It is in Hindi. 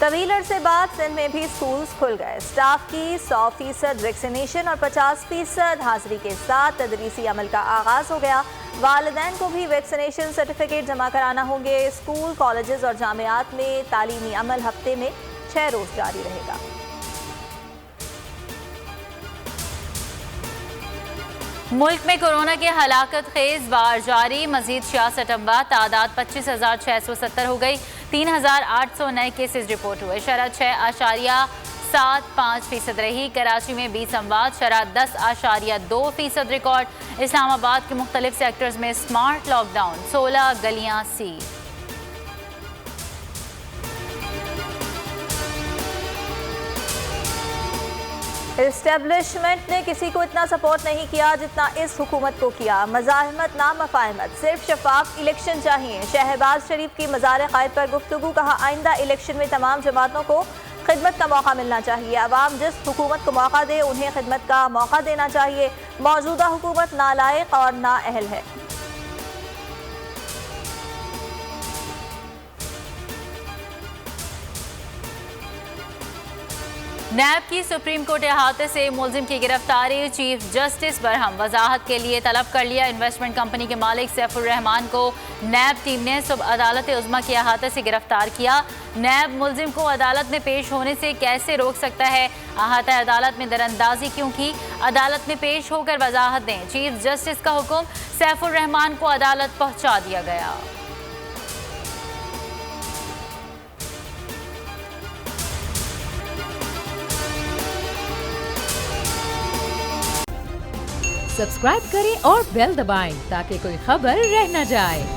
तवील अरसे बाद सिंध में भी स्कूल्स खुल गए। स्टाफ की 100% वैक्सीनेशन और 50% हाजिरी के साथ तदरीसी अमल का आगाज हो गया। वालिदैन को भी वैक्सीनेशन सर्टिफिकेट जमा कराना होंगे। स्कूल, कॉलेजेस और जामियात में तालीमी अमल हफ्ते में 6 रोज जारी रहेगा। मुल्क में कोरोना के हलाकत खेज वार जारी। मजीद 66 अमवात, तादाद 25,670 हो गई। 3,800 नए केसेस रिपोर्ट हुए। शरह 6.75% रही। कराची में 20 अमवात, शरह 10.2% रिकॉर्ड। इस्लामाबाद के मुख्तलिफ सेक्टर्स में स्मार्ट लॉकडाउन, 16 गलियां सील। एस्टेब्लिशमेंट ने किसी को इतना सपोर्ट नहीं किया जितना इस हुकूमत को किया। मज़ाहमत ना मफाहमत, सिर्फ शफाफ इलेक्शन चाहिए। शहबाज शरीफ की मज़ार क़ायद पर गुफ्तगू। कहा, आइंदा इलेक्शन में तमाम जमातों को खिदमत का मौका मिलना चाहिए। अवाम जिस हुकूमत को मौका दे उन्हें खिदमत का मौका देना चाहिए। मौजूदा हुकूमत नालायक और नाअहल है। नैब की सुप्रीम कोर्ट अहाते से मुलजिम की गिरफ्तारी। चीफ जस्टिस बरहम वजाहत के लिए तलब कर लिया। इन्वेस्टमेंट कंपनी के मालिक सैफुर रहमान को नैब टीम ने सुबह अदालत उज़्मा के अहाते से गिरफ्तार किया। नैब मुलजिम को अदालत में पेश होने से कैसे रोक सकता है? अहाता अदालत में दरअंदाजी क्यों की? अदालत में पेश होकर वजाहत दें। चीफ जस्टिस का हुक्म, सैफुर रहमान को अदालत पहुंचा दिया गया। सब्सक्राइब करें और बेल दबाएं ताकि कोई खबर रह न जाए।